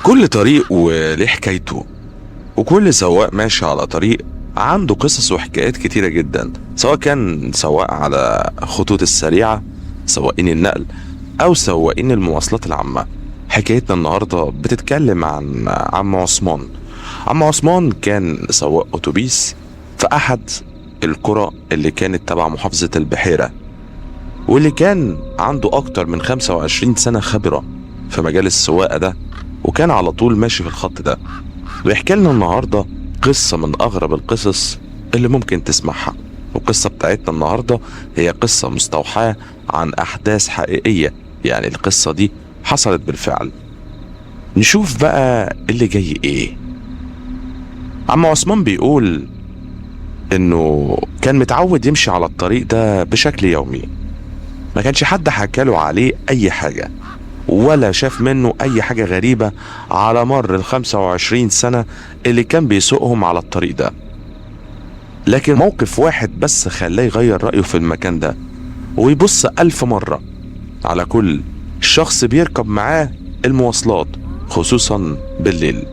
كل طريق وليه حكايته، وكل سواق ماشي على طريق عنده قصص وحكايات كتيرة جدا، سواء كان سواق على خطوط السريعة، سواقين النقل، أو سواقين المواصلات العامة. حكايتنا النهاردة بتتكلم عن عم عثمان. عم عثمان كان سواق أتوبيس في أحد القرى اللي كانت تبع محافظة البحيرة، واللي كان عنده أكتر من 25 سنة خبرة في مجال السواقة ده، وكان على طول ماشي في الخط ده. ويحكي لنا النهاردة قصة من أغرب القصص اللي ممكن تسمعها. والقصة بتاعتنا النهاردة هي قصة مستوحاة عن أحداث حقيقية، يعني القصة دي حصلت بالفعل. نشوف بقى اللي جاي إيه. عم عثمان بيقول إنه كان متعود يمشي على الطريق ده بشكل يومي، ما كانش حد حكاله عليه أي حاجة ولا شاف منه أي حاجة غريبة على مر ال25 سنة اللي كان بيسوقهم على الطريق ده. لكن موقف واحد بس خلاه يغير رأيه في المكان ده، ويبص 1000 مرة على كل شخص بيركب معاه المواصلات، خصوصا بالليل.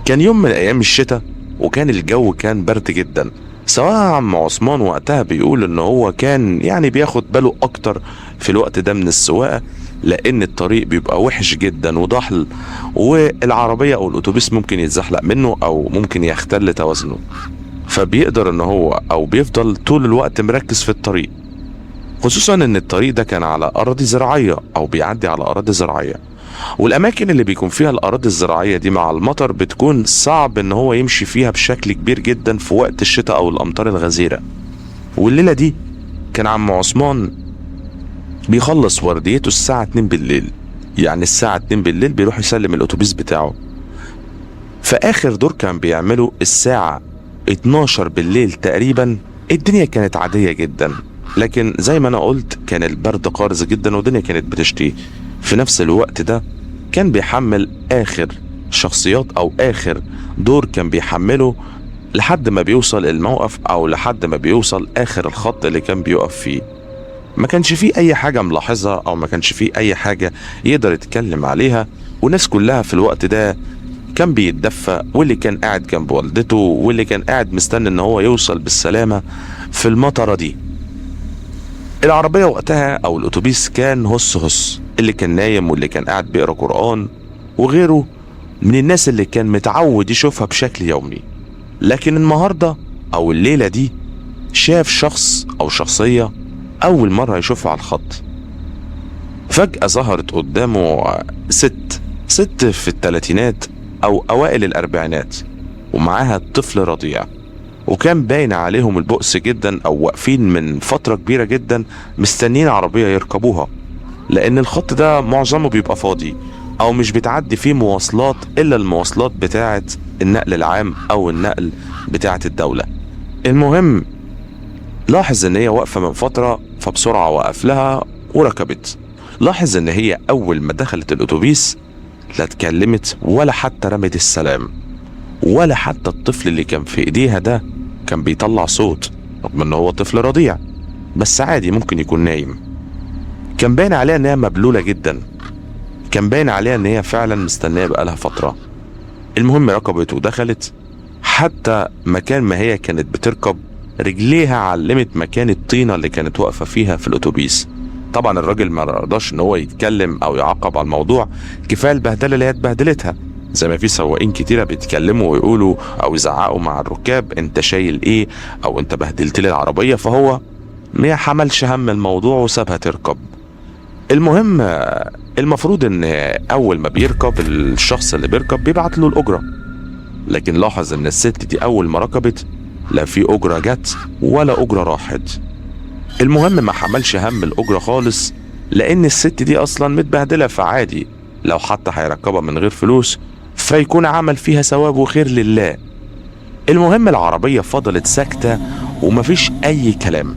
كان يوم من أيام الشتاء، وكان الجو كان برد جدا. سواء عم عثمان وقتها بيقول ان هو كان يعني بياخد باله اكتر في الوقت ده من السواقة، لان الطريق بيبقى وحش جدا وضحل، والعربية او الاتوبيس ممكن يتزحلق منه او ممكن يختل توازنه، فبيقدر ان هو او بيفضل طول الوقت مركز في الطريق. خصوصا ان الطريق ده كان على اراضي زراعية او بيعدي على اراضي زراعية، والاماكن اللي بيكون فيها الاراضي الزراعية دي مع المطر بتكون صعب ان هو يمشي فيها بشكل كبير جدا في وقت الشتاء او الامطار الغزيرة. والليلة دي كان عم عثمان بيخلص ورديته الساعة 2 بالليل، يعني الساعة 2 بالليل بيروح يسلم الاتوبيس بتاعه. فاخر دور كان بيعمله الساعة 12 بالليل تقريبا. الدنيا كانت عادية جدا، لكن زي ما انا قلت كان البرد قارس جدا والدنيا كانت بتشتي. في نفس الوقت ده كان بيحمل اخر شخصيات او اخر دور كان بيحمله لحد ما بيوصل الموقف او لحد ما بيوصل اخر الخط اللي كان بيقف فيه. ما كانش فيه اي حاجة ملاحظة او ما كانش فيه اي حاجة يقدر يتكلم عليها، والناس كلها في الوقت ده كان بيتدفى، واللي كان قاعد جنب والدته واللي كان قاعد مستني ان هو يوصل بالسلامة في المطرة دي. العربية وقتها او الاتوبيس كان هس هس، اللي كان نايم واللي كان قاعد بيقرا قرآن وغيره من الناس اللي كان متعود يشوفها بشكل يومي. لكن النهاردة او الليلة دي شاف شخص او شخصية اول مرة يشوفها على الخط. فجأة ظهرت قدامه ست في الثلاثينات او اوائل الاربعينات، ومعاها طفل رضيع، وكان باين عليهم البؤس جدا او واقفين من فترة كبيرة جدا مستنين عربية يركبوها، لان الخط ده معظمه بيبقى فاضي او مش بتعدي فيه مواصلات الا المواصلات بتاعة النقل العام او النقل بتاعة الدولة. المهم لاحظ ان هي واقفة من فترة، فبسرعة وقف لها وركبت. لاحظ ان هي اول ما دخلت الاتوبيس لا اتكلمت ولا حتى رمت السلام، ولا حتى الطفل اللي كان في ايديها ده كان بيطلع صوت، رغم ان هو طفل رضيع بس عادي ممكن يكون نايم. كان باين عليها ان هي مبلولة جدا، كان باين عليها ان هي فعلا مستنية بقالها فترة. المهم ركبت ودخلت، حتى مكان ما هي كانت بتركب رجليها علمت مكان الطينة اللي كانت واقفة فيها في الاتوبيس. طبعا الراجل ما رضاش ان هو يتكلم او يعقب على الموضوع، كفايه البهدله اللي هي اتبهدلتها. زي ما في سواقين كتيره بيتكلموا ويقولوا او يزعقوا مع الركاب انت شايل ايه او انت بهدلت لي العربيه، فهو ما حملش هم الموضوع وسابها تركب. المهم المفروض ان اول ما بيركب الشخص اللي بيركب بيبعت له الاجره، لكن لاحظ ان الست دي اول ما ركبت لا في اجره جت ولا اجره راحت. المهم ما حملش هم الاجره خالص، لان الست دي اصلا متبهدله، فعادي لو حتى هيركبها من غير فلوس فيكون عمل فيها ثواب وخير لله. المهم العربيه فضلت ساكته ومفيش اي كلام،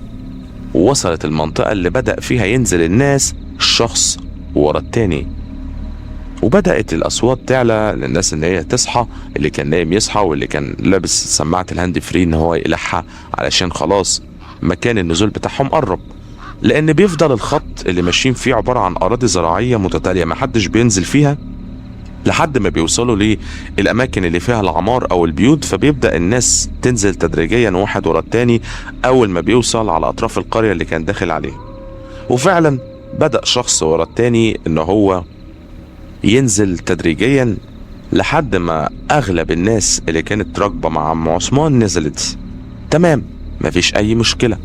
ووصلت المنطقه اللي بدأ فيها ينزل الناس الشخص ورا التاني، وبدأت الأصوات تعلى للناس إن هي تصحى، اللي كان نايم يصحى واللي كان لابس سماعة الهاند فري إن هو يقلعها علشان خلاص مكان النزول بتاعهم قرب. لأن بيفضل الخط اللي ماشيين فيه عبارة عن أراضي زراعية متتالية محدش بينزل فيها، لحد ما بيوصلوا للأماكن اللي فيها العمار أو البيوت، فبيبدأ الناس تنزل تدريجيا واحد ورا التاني أول ما بيوصل على أطراف القرية اللي كان داخل عليها. وفعلا بدأ شخص ورا التاني إن هو ينزل تدريجيا لحد ما أغلب الناس اللي كانت راكبة مع عم عثمان نزلت. تمام، مفيش أي مشكلة.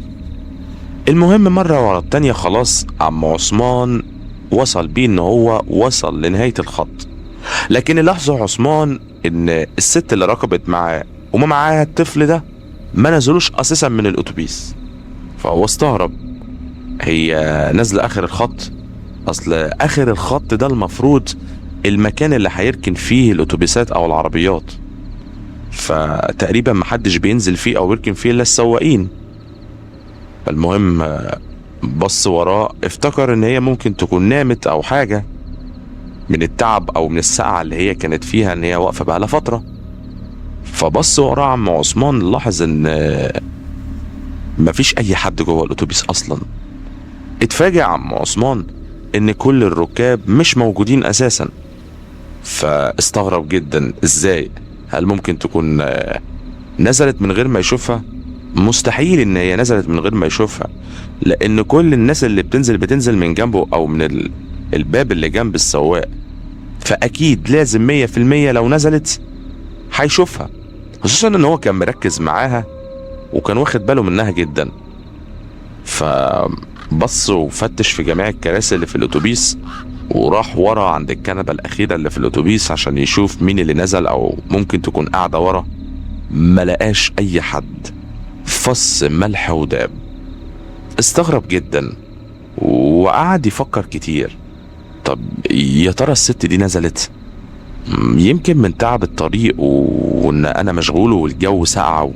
المهم مرة ورا التانية خلاص عم عثمان وصل بيه إن هو وصل لنهاية الخط. لكن اللي لاحظه عثمان إن الست اللي ركبت معاه وما معاها الطفل ده ما نزلوش أساسا من الأتوبيس. فهو استغرب، هي نازلة آخر الخط؟ أصل آخر الخط ده المفروض المكان اللي هيركن فيه الأتوبيسات أو العربيات، فتقريبا محدش بينزل فيه أو يركن فيه إلا السواقين. فالمهم بص وراه، افتكر إن هي ممكن تكون نامت أو حاجة من التعب أو من السقعة اللي هي كانت فيها، إن هي واقفة بقالها فترة. فبص وراه عم عثمان، لاحظ إن مفيش أي حد جوه الأتوبيس أصلا. اتفاجئ عم عثمان إن كل الركاب مش موجودين أساسا، فاستغرب جدا. ازاي؟ هل ممكن تكون نزلت من غير ما يشوفها؟ مستحيل ان هي نزلت من غير ما يشوفها، لان كل الناس اللي بتنزل من جنبه او من الباب اللي جنب السواق، فاكيد لازم 100% لو نزلت هيشوفها، خصوصا ان هو كان مركز معاها وكان واخد باله منها جدا. فبص وفتش في جميع الكراسي اللي في الاتوبيس، وراح ورا عند الكنبة الأخيرة اللي في الأتوبيس عشان يشوف مين اللي نزل أو ممكن تكون قاعدة ورا. ما لقاش أي حد، فص ملح وداب. استغرب جدا وقعد يفكر كتير، طب يا ترى الست دي نزلت؟ يمكن من تعب الطريق وإن أنا مشغول والجو ساقع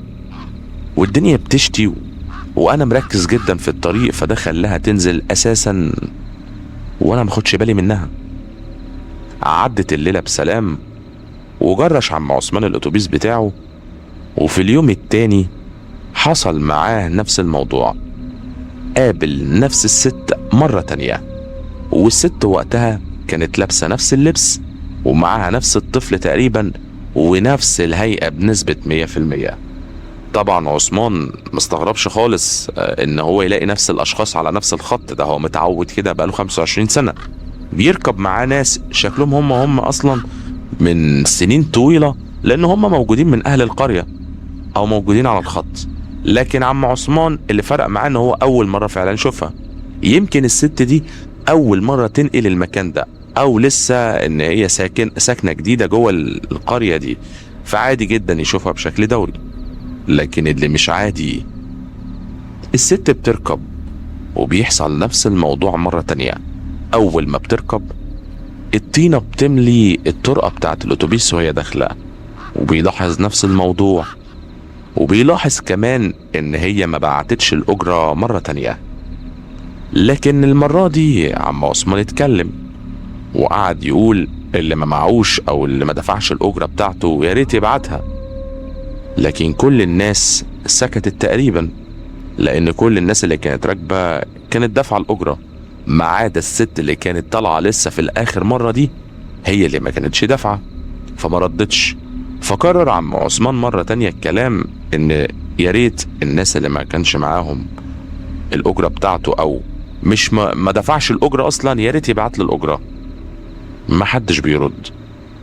والدنيا بتشتي وأنا مركز جدا في الطريق، فده خلاها تنزل أساسا وانا ماخدش بالي منها. عدت الليلة بسلام، وجرش عم عثمان الاتوبيس بتاعه. وفي اليوم التاني حصل معاه نفس الموضوع، قابل نفس الست مرة تانية، والست وقتها كانت لابسة نفس اللبس ومعاها نفس الطفل تقريبا ونفس الهيئة بنسبة 100%. طبعا عثمان مستغربش خالص ان هو يلاقي نفس الاشخاص على نفس الخط ده، هو متعود كده بقاله 25 سنة بيركب معاه ناس شكلهم هم اصلا من سنين طويلة، لان هم موجودين من اهل القرية او موجودين على الخط. لكن عم عثمان اللي فرق معاه ان هو اول مرة فعلا شوفها. يمكن الست دي اول مرة تنقل المكان ده، او لسه ان هي ساكنة جديدة جوه القرية دي، فعادي جدا يشوفها بشكل دوري. لكن اللي مش عادي، الست بتركب وبيحصل نفس الموضوع مرة تانية. أول ما بتركب الطينة بتملي الطرقة بتاعت الأتوبيس وهي داخلة، وبيلاحظ نفس الموضوع، وبيلاحظ كمان إن هي ما بعتتش الأجرة مرة تانية. لكن المرة دي عم عثمان اتكلم وقعد يقول اللي ما معهوش أو اللي ما دفعش الأجرة بتاعته يا ريت يبعتها. لكن كل الناس سكتت تقريبا، لان كل الناس اللي كانت راكبه كانت دافعه الاجره، ما عدا الست اللي كانت طالعه لسه في الاخر مره دي، هي اللي ما كانتش دافعه فما ردتش. فقرر عم عثمان مره تانية الكلام ان يا ريت الناس اللي ما كانش معاهم الاجره بتاعته او مش ما دفعش الاجره اصلا يا ريت يبعت له الاجره. ما حدش بيرد.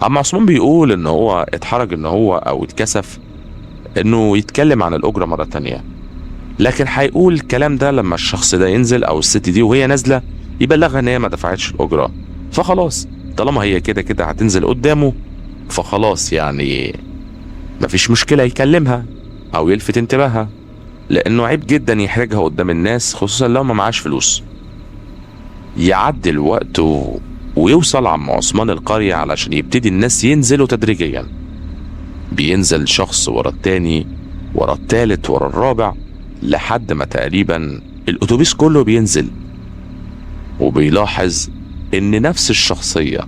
عم عثمان بيقول ان هو اتحرج ان هو او اتكسف انه يتكلم عن الاجرة مرة تانية، لكن هيقول الكلام ده لما الشخص ده ينزل او الست دي وهي نازلة يبلغها ان هي ما دفعتش الاجرة. فخلاص طالما هي كده كده هتنزل قدامه، فخلاص يعني مفيش مشكلة يكلمها او يلفت انتباهها، لانه عيب جدا يحرجها قدام الناس، خصوصا لو ما معاش فلوس. يعدي الوقت ويوصل عم عثمان القرية علشان يبتدي الناس ينزلوا تدريجيا. بينزل شخص ورا التاني ورا التالت ورا الرابع لحد ما تقريبا الاتوبيس كله بينزل. وبيلاحظ ان نفس الشخصية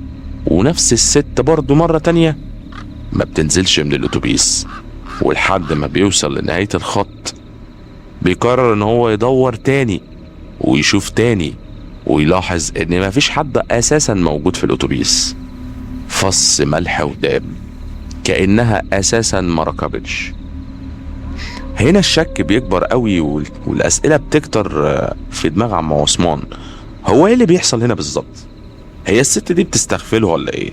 ونفس الست برضو مرة تانية ما بتنزلش من الاتوبيس. ولحد ما بيوصل لنهاية الخط بيقرر ان هو يدور تاني ويشوف تاني، ويلاحظ ان ما فيش حد اساسا موجود في الاتوبيس. فص ملح وداب، كأنها أساسا ما ركبتش. هنا الشك بيكبر قوي والأسئلة بتكتر في دماغ عم عثمان. هو ايه اللي بيحصل هنا بالظبط؟ هي الست دي بتستغفله ولا ايه؟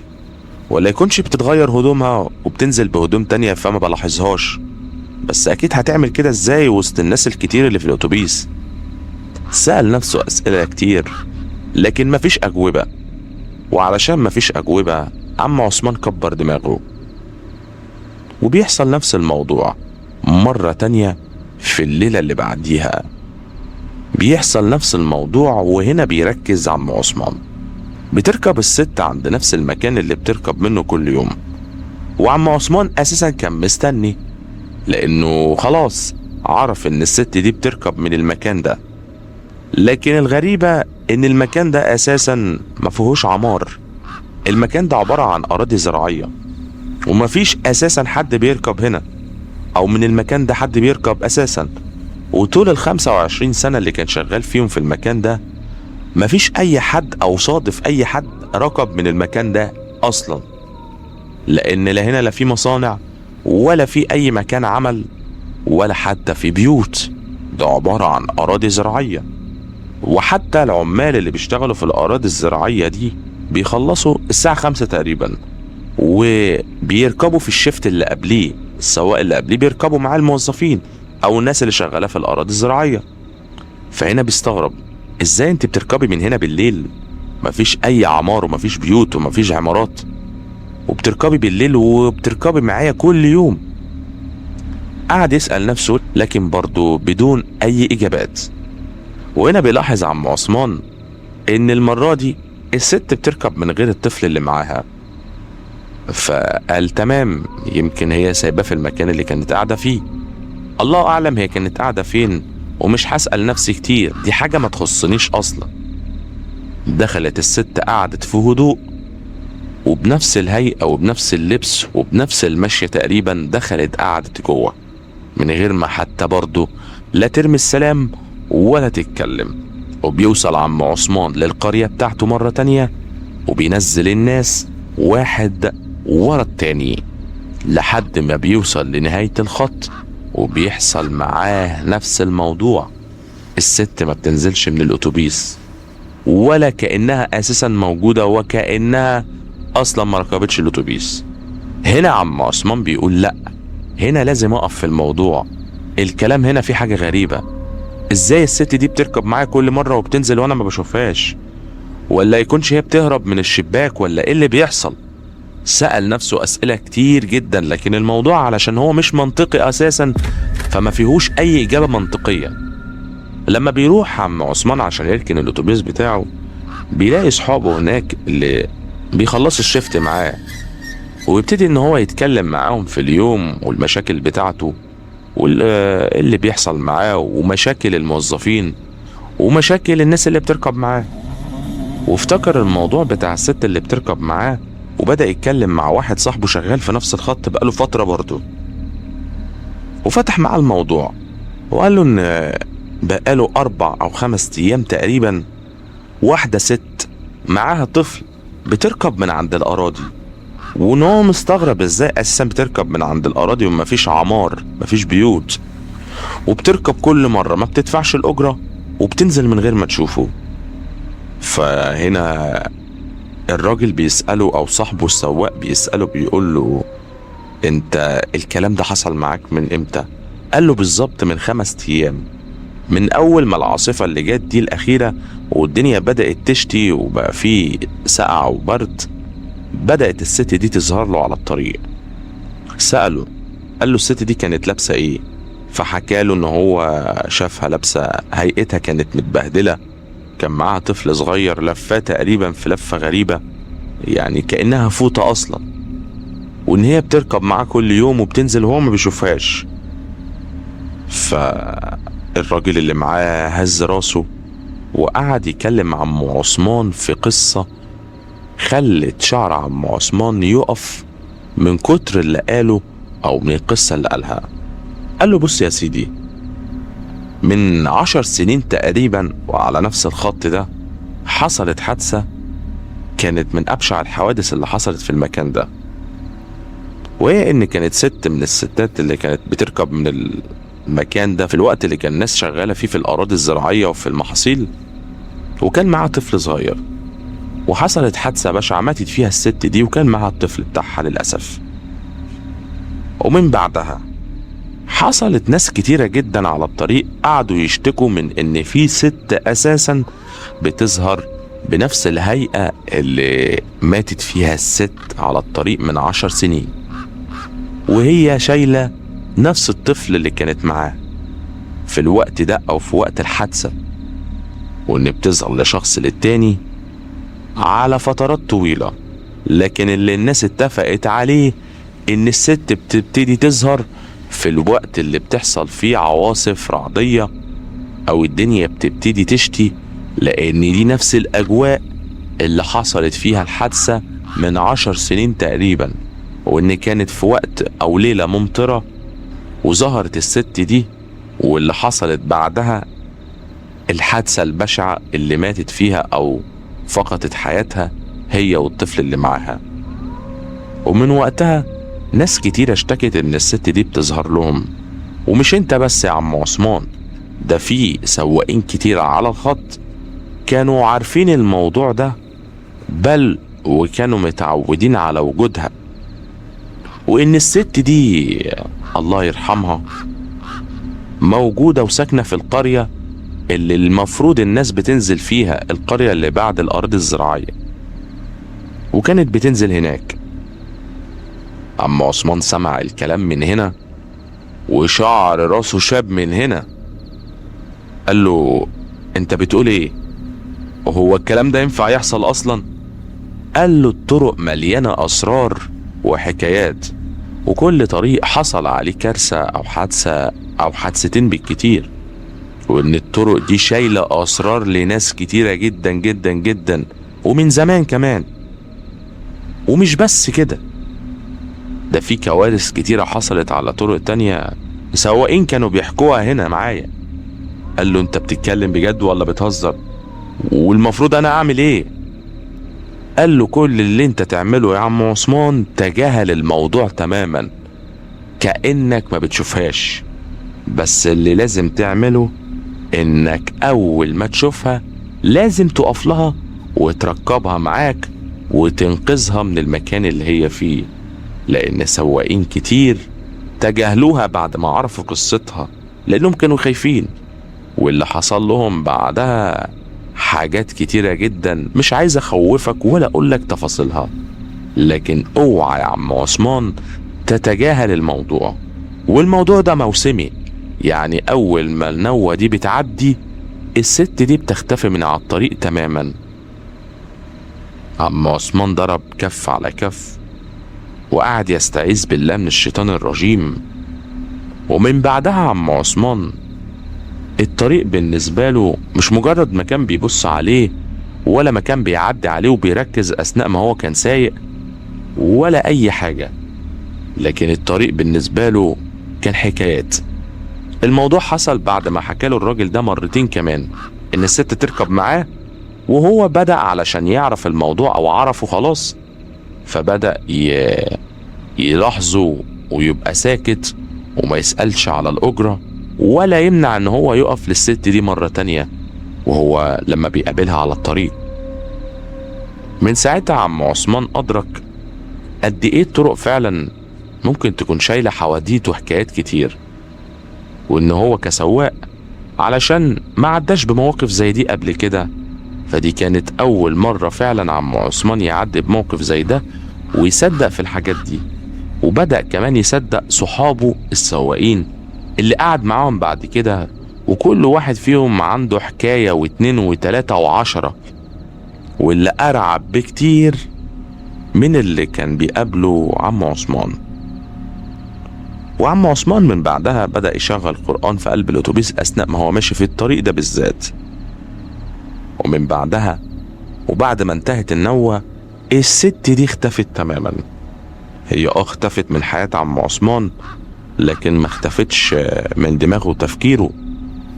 ولا يكونش بتتغير هدومها وبتنزل بهدوم تانية فما بلاحظهاش؟ بس اكيد هتعمل كده ازاي وسط الناس الكتير اللي في الاتوبيس؟ سأل نفسه اسئلة كتير لكن مفيش اجوبة. وعلشان مفيش اجوبة، عم عثمان كبر دماغه. وبيحصل نفس الموضوع مرة تانية في الليلة اللي بعديها. بيحصل نفس الموضوع، وهنا بيركز عم عثمان. بتركب الست عند نفس المكان اللي بتركب منه كل يوم، وعم عثمان اساسا كان مستني، لانه خلاص عرف ان الست دي بتركب من المكان ده. لكن الغريبة ان المكان ده اساسا ما فيهوش عمار. المكان ده عبارة عن اراضي زراعية، ومفيش اساسا حد بيركب هنا، او من المكان ده حد بيركب اساسا. وطول ال25 سنة اللي كان شغال فيهم في المكان ده، مفيش اي حد او صادف اي حد ركب من المكان ده اصلا. لان لا هنا لا في مصانع ولا في اي مكان عمل ولا حتى في بيوت. ده عبارة عن اراضي زراعية. وحتى العمال اللي بيشتغلوا في الاراضي الزراعية دي بيخلصوا الساعة 5 تقريبا، وبيركبوا في الشفت اللي قبليه. السواق اللي قبليه بيركبوا مع الموظفين او الناس اللي شغالة في الاراضي الزراعية. فهنا بيستغرب، ازاي انت بتركبي من هنا بالليل؟ مفيش اي عمار ومفيش بيوت ومفيش عمارات، وبتركبي بالليل وبتركبي معايا كل يوم. قعد يسأل نفسه لكن برضه بدون اي اجابات. وهنا بيلاحظ عم عثمان ان المرة دي الست بتركب من غير الطفل اللي معاها. فقال تمام، يمكن هي سايباه في المكان اللي كانت قاعدة فيه. الله اعلم هي كانت قاعدة فين، ومش هسأل نفسي كتير، دي حاجة ما تخصنيش اصلا. دخلت الست، قعدت في هدوء وبنفس الهيئة وبنفس اللبس وبنفس المشي تقريبا. دخلت قعدت جوه من غير ما حتى برضه لا ترمي السلام ولا تتكلم. وبيوصل عم عثمان للقرية بتاعته مرة تانية، وبينزل الناس واحد ورا التاني لحد ما بيوصل لنهاية الخط، وبيحصل معاه نفس الموضوع. الست ما بتنزلش من الاتوبيس ولا كأنها اساسا موجودة، وكأنها اصلا ما ركبتش الاتوبيس. هنا عم عثمان بيقول لا، هنا لازم اقف في الموضوع. الكلام هنا في حاجة غريبة. ازاي الست دي بتركب معايا كل مرة وبتنزل وانا ما بشوفهاش؟ ولا يكونش هي بتهرب من الشباك؟ ولا ايه اللي بيحصل؟ سأل نفسه اسئلة كتير جدا، لكن الموضوع علشان هو مش منطقي اساسا فما فيهوش اي اجابة منطقية. لما بيروح عم عثمان عشان يركن الاتوبيس بتاعه، بيلاقي صحابه هناك اللي بيخلصوا الشفت معاه، ويبتدي ان هو يتكلم معاهم في اليوم والمشاكل بتاعته واللي بيحصل معاه، ومشاكل الموظفين ومشاكل الناس اللي بتركب معاه. وافتكر الموضوع بتاع الست اللي بتركب معاه، وبدأ يتكلم مع واحد صاحبه شغال في نفس الخط بقاله فترة برضه، وفتح معاه الموضوع وقال له ان بقاله 4 أو 5 أيام تقريبا واحدة ست معاها طفل بتركب من عند الأراضي، وان هو مستغرب ازاي اساسا بتركب من عند الأراضي ومفيش عمار مفيش بيوت، وبتركب كل مرة ما بتدفعش الأجرة وبتنزل من غير ما تشوفه. فهنا الراجل بيسأله او صاحبه السواق بيسأله، بيقول له انت الكلام ده حصل معاك من امتى؟ قال له بالظبط من 5 أيام، من اول ما العاصفة اللي جت دي الاخيرة والدنيا بدأت تشتي وبقى فيه سقع وبرد، بدأت الست دي تظهر له على الطريق. سأله، قال له الست دي كانت لابسة ايه؟ فحكى له ان هو شافها لابسة، هيئتها كانت متبهدلة، كان معاها طفل صغير لفاه تقريبا في لفة غريبة، يعني كأنها فوطة اصلا، وان هي بتركب معاه كل يوم وبتنزل وهو ما بيشوفهاش. فالراجل اللي معاه هز راسه وقعد يكلم مع عم عثمان في قصة خلت شعر عم عثمان يقف من كتر اللي قاله او من القصة اللي قالها. قال له بص يا سيدي، من 10 سنين تقريبا وعلى نفس الخط ده حصلت حادثة كانت من أبشع الحوادث اللي حصلت في المكان ده، وهي إن كانت ست من الستات اللي كانت بتركب من المكان ده في الوقت اللي كان الناس شغالة فيه في الأراضي الزراعية وفي المحاصيل، وكان معاها طفل صغير، وحصلت حادثة بشعة ماتت فيها الست دي وكان معاها الطفل بتاعها للأسف. ومن بعدها حصلت ناس كتيرة جدا على الطريق قعدوا يشتكوا من إن في ست أساسا بتظهر بنفس الهيئة اللي ماتت فيها الست على الطريق من 10 سنين، وهي شايلة نفس الطفل اللي كانت معاه في الوقت ده أو في وقت الحادثة، وإن بتظهر لشخص للتاني على فترات طويلة. لكن اللي الناس اتفقت عليه إن الست بتبتدي تظهر في الوقت اللي بتحصل فيه عواصف رعدية أو الدنيا بتبتدي تشتي، لأن دي نفس الأجواء اللي حصلت فيها الحادثة من 10 سنين تقريبا، وإن كانت في وقت أو ليلة ممطرة وظهرت الست دي، واللي حصلت بعدها الحادثة البشعة اللي ماتت فيها أو فقدت حياتها هي والطفل اللي معاها. ومن وقتها ناس كتير اشتكت إن الست دي بتظهر لهم. ومش انت بس يا عم عثمان، ده في سواقين كتير على الخط كانوا عارفين الموضوع ده، بل وكانوا متعودين على وجودها، وإن الست دي الله يرحمها موجودة وساكنة في القرية اللي المفروض الناس بتنزل فيها، القرية اللي بعد الأرض الزراعية، وكانت بتنزل هناك. عم عثمان سمع الكلام من هنا وشعر راسه شاب من هنا. قال له انت بتقول ايه؟ وهو الكلام ده ينفع يحصل اصلا؟ قال له الطرق مليانة اسرار وحكايات، وكل طريق حصل عليه كارثة او حادثة او حادثتين بالكتير، وان الطرق دي شايلة اسرار لناس كتيرة جدا جدا جدا ومن زمان كمان. ومش بس كده، ده في كوارث كتيرة حصلت على طرق تانية سواقين كانوا بيحكوها هنا معايا. قال له انت بتتكلم بجد ولا بتهزر؟ والمفروض انا اعمل ايه؟ قال له كل اللي انت تعمله يا عم عثمان تجاهل الموضوع تماما كأنك ما بتشوفهاش، بس اللي لازم تعمله انك اول ما تشوفها لازم تقف لها وتركبها معاك وتنقذها من المكان اللي هي فيه، لان سواقين كتير تجاهلوها بعد ما عرفوا قصتها لانهم كانوا خايفين، واللي حصل لهم بعدها حاجات كتيرة جدا مش عايز اخوفك ولا اقولك تفاصيلها، لكن اوعى يا عم عثمان تتجاهل الموضوع. والموضوع ده موسمي، يعني اول ما النوة دي بتعدي الست دي بتختفي من على الطريق تماما. عم عثمان ضرب كف على كف وقعد يستعيذ بالله من الشيطان الرجيم. ومن بعدها عم عثمان الطريق بالنسبة له مش مجرد مكان بيبص عليه ولا مكان بيعدي عليه وبيركز أثناء ما هو كان سايق ولا أي حاجة، لكن الطريق بالنسبة له كان حكايات. الموضوع حصل بعد ما حكاله الراجل ده مرتين كمان إن الست تركب معاه، وهو بدأ علشان يعرف الموضوع أو عرفه خلاص فبدأ يلاحظه ويبقى ساكت وما يسألش على الأجرة ولا يمنع ان هو يقف للست دي مرة تانية وهو لما بيقابلها على الطريق. من ساعتها عم عثمان أدرك قد ايه الطرق فعلا ممكن تكون شايلة حواديت وحكايات كتير، وان هو كسواق علشان ما عداش بمواقف زي دي قبل كده، فدي كانت أول مرة فعلا عم عثمان يعدي بموقف زي ده ويصدق في الحاجات دي، وبدأ كمان يصدق صحابه السواقين اللي قعد معاهم بعد كده، وكل واحد فيهم عنده حكاية واتنين وتلاتة وعشرة، واللي أرعب بكتير من اللي كان بيقابله عم عثمان. وعم عثمان من بعدها بدأ يشغل قرآن في قلب الأتوبيس أثناء ما هو ماشي في الطريق ده بالذات. ومن بعدها وبعد ما انتهت النوة الست دي اختفت تماما. هي اختفت من حياة عم عثمان، لكن ما اختفتش من دماغه وتفكيره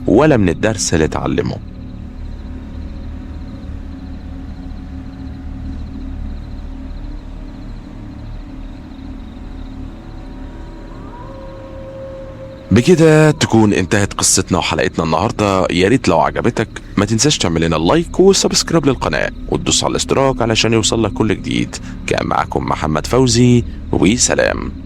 ولا من الدرس اللي اتعلمه. بكده تكون انتهت قصتنا وحلقتنا النهارده. يا ريت لو عجبتك ما تنساش تعمل لنا اللايك والسبسكرايب للقناه وتدوس على الاشتراك علشان يوصل لك كل جديد. كان معاكم محمد فوزي وسلام.